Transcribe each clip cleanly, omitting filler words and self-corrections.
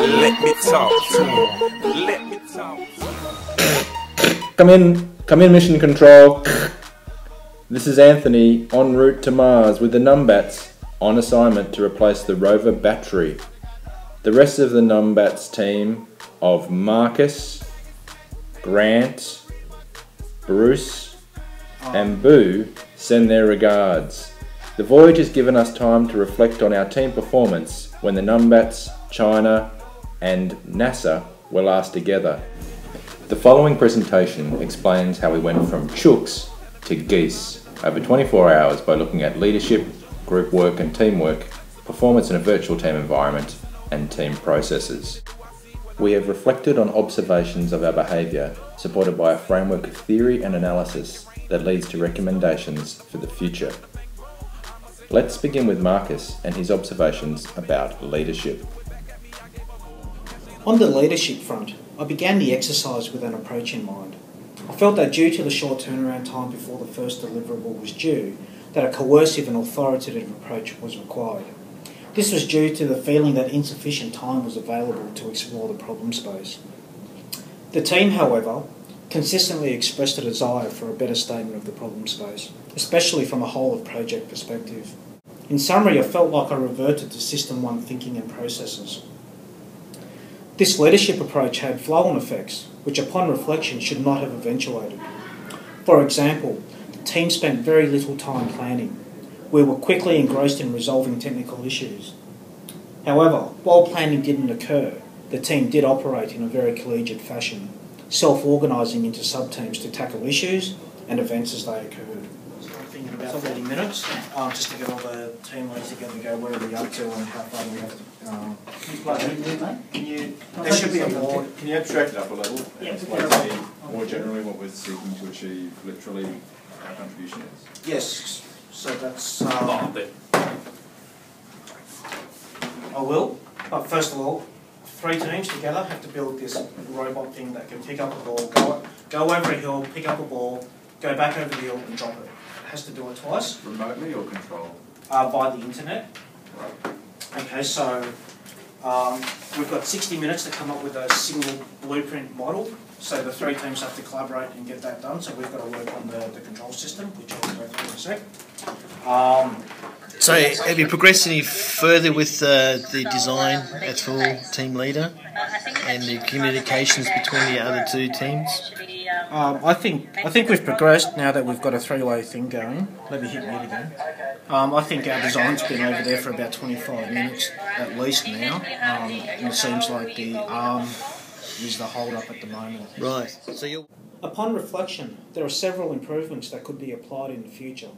Let me talk to him. Let me talk. Come in, mission control. This is Anthony en route to Mars with the Numbats on assignment to replace the rover battery. The rest of the Numbats team of Marcus, Grant, Bruce and Boo send their regards. The voyage has given us time to reflect on our team performance when the Numbats, China and NASA were last together. The following presentation explains how we went from chooks to geese over 24 hours by looking at leadership, group work and teamwork, performance in a virtual team environment and team processes. We have reflected on observations of our behaviour supported by a framework of theory and analysis that leads to recommendations for the future. Let's begin with Marcus and his observations about leadership. On the leadership front, I began the exercise with an approach in mind. I felt that due to the short turnaround time before the first deliverable was due, that a coercive and authoritative approach was required. This was due to the feeling that insufficient time was available to explore the problem space. The team, however, consistently expressed a desire for a better statement of the problem space, especially from a whole of project perspective. In summary, I felt like I reverted to System 1 thinking and processes. This leadership approach had flow-on effects, which upon reflection should not have eventuated. For example, the team spent very little time planning. We were quickly engrossed in resolving technical issues. However, while planning didn't occur, the team did operate in a very collegiate fashion, self-organising into sub-teams to tackle issues and events as they occurred. In about 30 minutes, just to get all the team leads together, go where are we up to and how far we have to. There should be a board. Can you abstract it up a level and explain to me more generally what we're seeking to achieve, literally our contribution is? Yes, so that's... I will, but first of all, 3 teams together have to build this robot thing that can pick up a ball, go over a hill, pick up a ball, go back over the hill and drop it. Has to do it twice. Remotely or controlled? Via the internet. Right. Okay, so we've got 60 minutes to come up with a single blueprint model. So the 3 teams have to collaborate and get that done. So we've got to work on the control system, which I'll go through in a sec. So have you progressed any further with the design at all, team leader, and the communications between the other 2 teams? I think we've progressed now that we've got a 3-way thing going. Let me hit mute again. I think our design's been over there for about 25 minutes at least now, and it seems like the arm is the hold up at the moment. Right. So you're... Upon reflection, there are several improvements that could be applied in the future.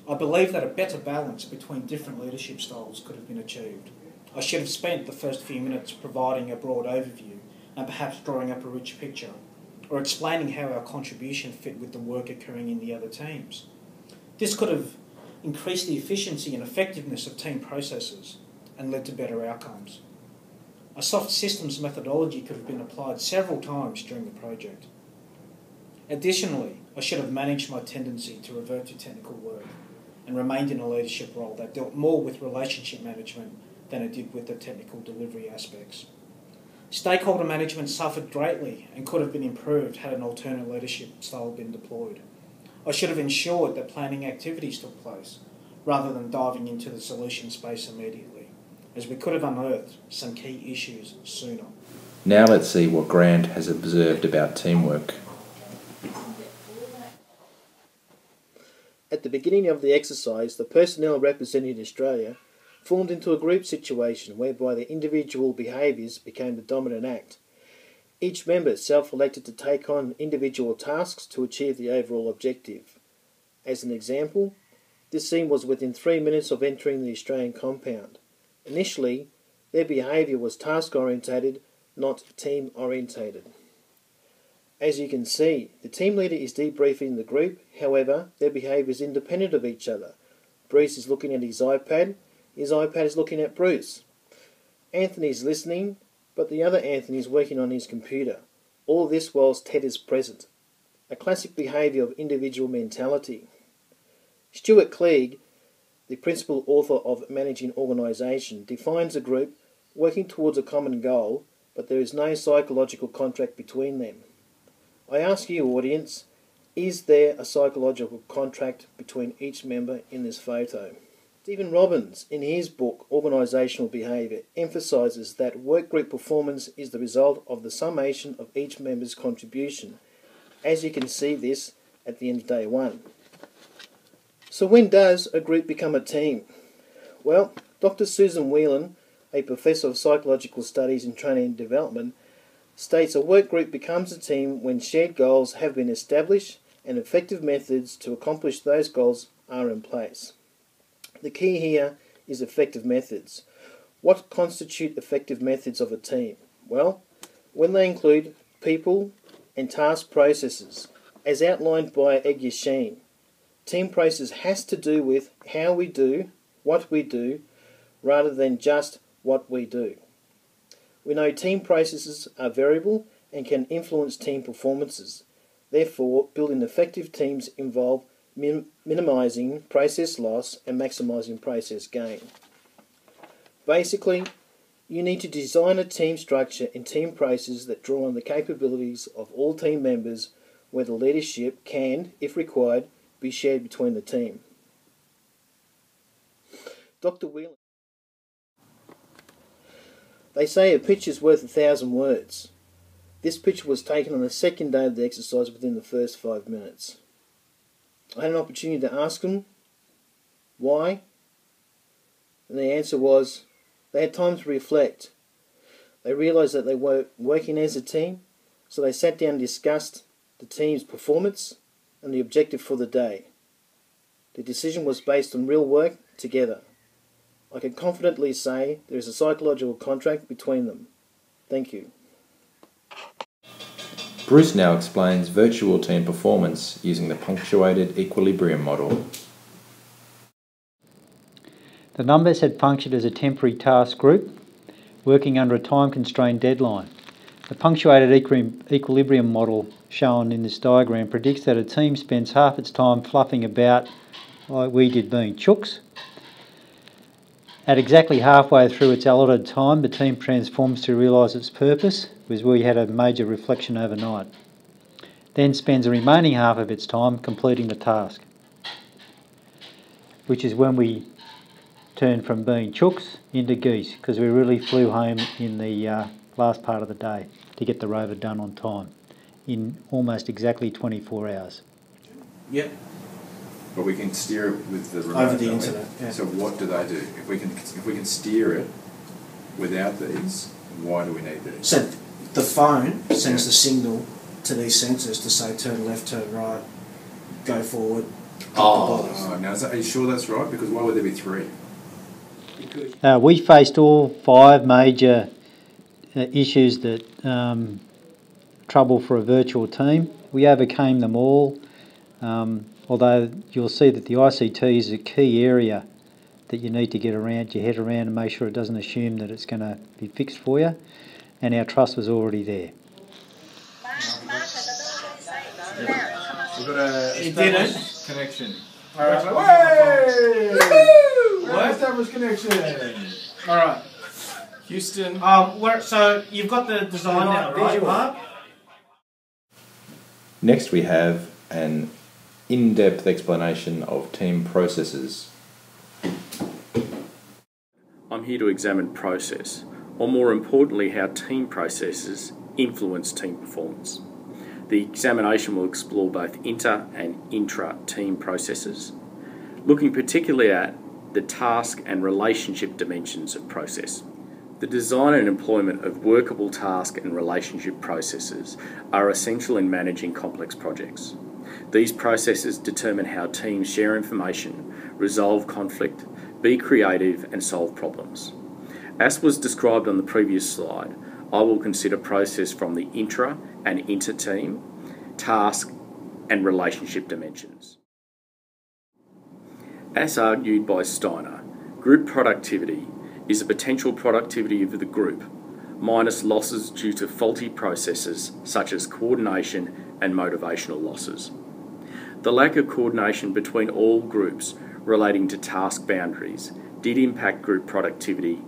I believe that a better balance between different leadership styles could have been achieved. I should have spent the first few minutes providing a broad overview and perhaps drawing up a rich picture, or explaining how our contribution fit with the work occurring in the other teams. This could have increased the efficiency and effectiveness of team processes and led to better outcomes. A soft systems methodology could have been applied several times during the project. Additionally, I should have managed my tendency to revert to technical work and remained in a leadership role that dealt more with relationship management than it did with the technical delivery aspects. Stakeholder management suffered greatly and could have been improved had an alternate leadership style been deployed. I should have ensured that planning activities took place rather than diving into the solution space immediately, as we could have unearthed some key issues sooner. Now let's see what Grant has observed about teamwork. At the beginning of the exercise, the personnel representing Australia formed into a group situation whereby the individual behaviours became the dominant act. Each member self-elected to take on individual tasks to achieve the overall objective. As an example, this scene was within 3 minutes of entering the Australian compound. Initially, their behaviour was task-orientated, not team-orientated. As you can see, the team leader is debriefing the group, however, their behaviour is independent of each other. Bruce is looking at his iPad is looking at Bruce. Anthony is listening, but the other Anthony is working on his computer. All this whilst Ted is present. A classic behaviour of individual mentality. Stuart Clegg the principal author of Managing Organisation, defines a group working towards a common goal, but there is no psychological contract between them. I ask you, audience, is there a psychological contract between each member in this photo? Stephen Robbins, in his book Organisational Behaviour, emphasises that workgroup performance is the result of the summation of each member's contribution, as you can see this at the end of day one. So when does a group become a team? Well, Dr. Susan Whelan, a professor of psychological studies and training and development, states a workgroup becomes a team when shared goals have been established and effective methods to accomplish those goals are in place. The key here is effective methods. What constitute effective methods of a team? Well, when they include people and task processes, as outlined by Egg Yashin. Team process has to do with how we do what we do rather than just what we do. We know team processes are variable and can influence team performances. Therefore, building effective teams involve minimising process loss and maximising process gain. Basically, you need to design a team structure and team processes that draw on the capabilities of all team members, where the leadership can, if required, be shared between the team. Dr. Whelan. They say a picture is worth 1,000 words. This picture was taken on the second day of the exercise within the first 5 minutes. I had an opportunity to ask them why, and the answer was they had time to reflect. They realised that they were working as a team, so they sat down and discussed the team's performance and the objective for the day. The decision was based on real work together. I can confidently say there is a psychological contract between them. Thank you. Bruce now explains virtual team performance using the punctuated equilibrium model. The numbers had functioned as a temporary task group, working under a time-constrained deadline. The punctuated equilibrium model shown in this diagram predicts that a team spends half its time fluffing about, like we did being chooks. At exactly halfway through its allotted time, the team transforms to realise its purpose, was where we had a major reflection overnight. Then spends the remaining half of its time completing the task, which is when we turned from being chooks into geese, because we really flew home in the last part of the day to get the rover done on time in almost exactly 24 hours. Yep. But we can steer it with the remote, Over the internet. Yeah. So what do they do? If we can steer it without these, why do we need these? So the phone sends the signal to these sensors to say turn left, turn right, go forward. Now are you sure that's right? Because why would there be three? We faced all 5 major issues that trouble for a virtual team. We overcame them all, although you'll see that the ICT is a key area that you need to get around, your head around, and make sure it doesn't assume that it's going to be fixed for you, and our trust was already there. We've got a established connection. All right. Established connection. All right. Houston. So you've got the design now, right, Mark? Next we have an in-depth explanation of team processes. I'm here to examine process, or more importantly, how team processes influence team performance. The examination will explore both inter- and intra-team processes, looking particularly at the task and relationship dimensions of process. The design and employment of workable task and relationship processes are essential in managing complex projects. These processes determine how teams share information, resolve conflict, be creative and solve problems. As was described on the previous slide, I will consider process from the intra- and inter-team, task and relationship dimensions. As argued by Steiner, group productivity is the potential productivity of the group minus losses due to faulty processes such as coordination and motivational losses. The lack of coordination between all groups relating to task boundaries did impact group productivity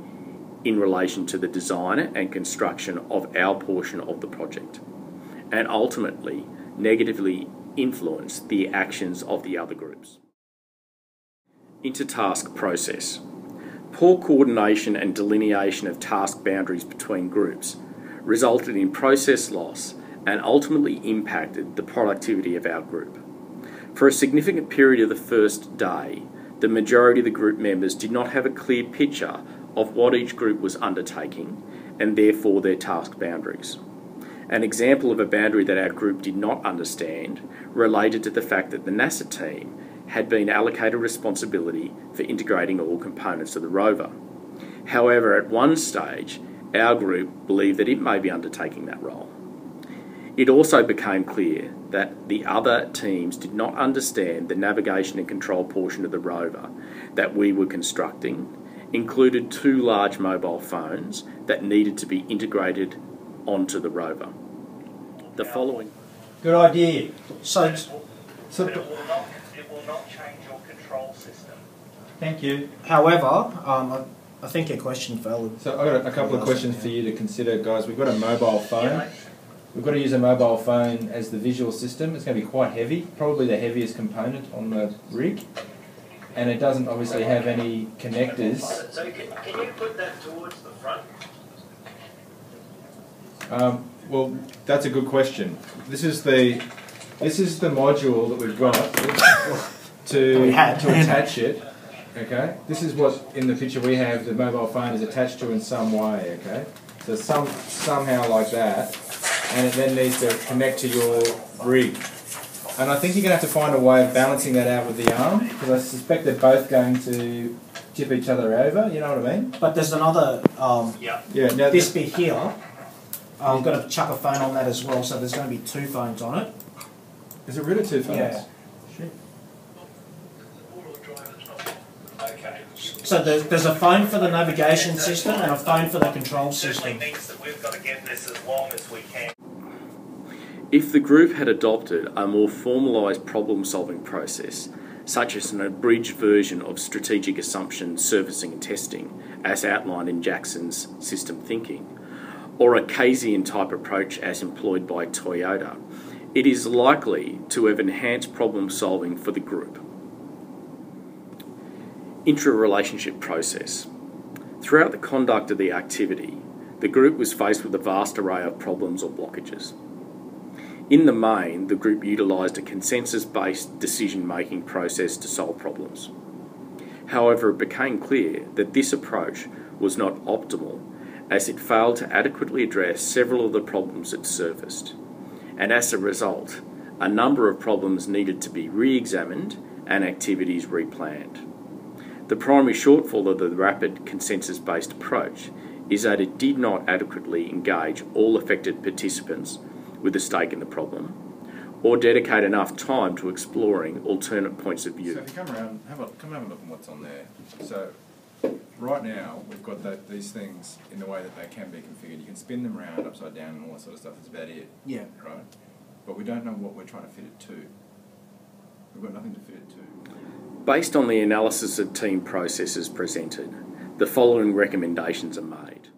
in relation to the design and construction of our portion of the project, and ultimately negatively influenced the actions of the other groups. Inter-task process. Poor coordination and delineation of task boundaries between groups resulted in process loss and ultimately impacted the productivity of our group. For a significant period of the first day, the majority of the group members did not have a clear picture of what each group was undertaking and therefore their task boundaries. An example of a boundary that our group did not understand related to the fact that the NASA team had been allocated responsibility for integrating all components of the rover. However, at one stage, our group believed that it may be undertaking that role. It also became clear that the other teams did not understand the navigation and control portion of the rover that we were constructing included 2 large mobile phones that needed to be integrated onto the rover. The following... Good idea. So It will not change your control system. Thank you. however, I think your question valid. So I've got a couple of questions for you to consider, guys. We've got a mobile phone. We've got to use a mobile phone as the visual system. It's going to be quite heavy, probably the heaviest component on the rig. And it doesn't obviously have any connectors. So can you put that towards the front? Well, that's a good question. This is the module that we've got to attach it. Okay, this is what in the picture we have the mobile phone is attached to in some way. Okay, so somehow like that, and it then needs to connect to your rig. And I think you're going to have to find a way of balancing that out with the arm, because I suspect they're both going to tip each other over. You know what I mean? But there's another Yeah. Now this bit here. I'm going to chuck a phone on that as well, so there's going to be 2 phones on it. is it really 2 phones? Yeah. Shit. Okay. So there's a phone for the navigation system and a phone for the control system. Certainly means that we've got to get this as long as we can. If the group had adopted a more formalised problem-solving process, such as an abridged version of strategic assumption servicing and testing, as outlined in Jackson's system thinking, or a Bayesian-type approach as employed by Toyota, it is likely to have enhanced problem-solving for the group. Intra-relationship process. Throughout the conduct of the activity, the group was faced with a vast array of problems or blockages. In the main, the group utilised a consensus-based decision-making process to solve problems. However, it became clear that this approach was not optimal, as it failed to adequately address several of the problems that surfaced, and as a result, a number of problems needed to be re-examined and activities replanned. The primary shortfall of the rapid consensus-based approach is that it did not adequately engage all affected participants with a stake in the problem, or dedicate enough time to exploring alternate points of view. So if you come around, come have a look at what's on there. So right now we've got these things in the way that they can be configured. You can spin them around, upside down, and all that sort of stuff. That's about it. Yeah. Right. But we don't know what we're trying to fit it to. We've got nothing to fit it to. Based on the analysis of team processes presented, the following recommendations are made.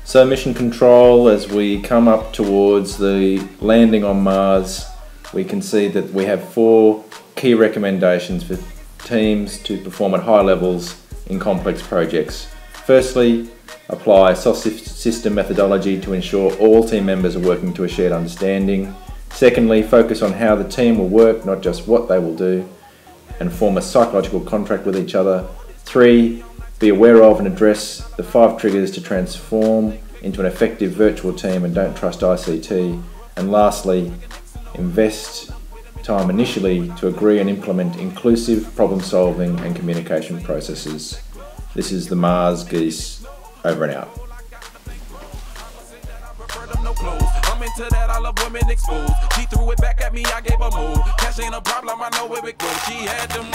So mission control, as we come up towards the landing on Mars, we can see that we have 4 key recommendations for teams to perform at high levels in complex projects. Firstly, apply system methodology to ensure all team members are working to a shared understanding. Secondly, focus on how the team will work, not just what they will do, and form a psychological contract with each other. 3, be aware of and address the 5 triggers to transform into an effective virtual team and don't trust ICT. And lastly, invest time initially to agree and implement inclusive problem solving and communication processes. This is the Mars Geese, over and out. I'm into that, I love women exposed. She threw it back at me, I gave her move. Cash ain't a problem, I know where it goes. She had them.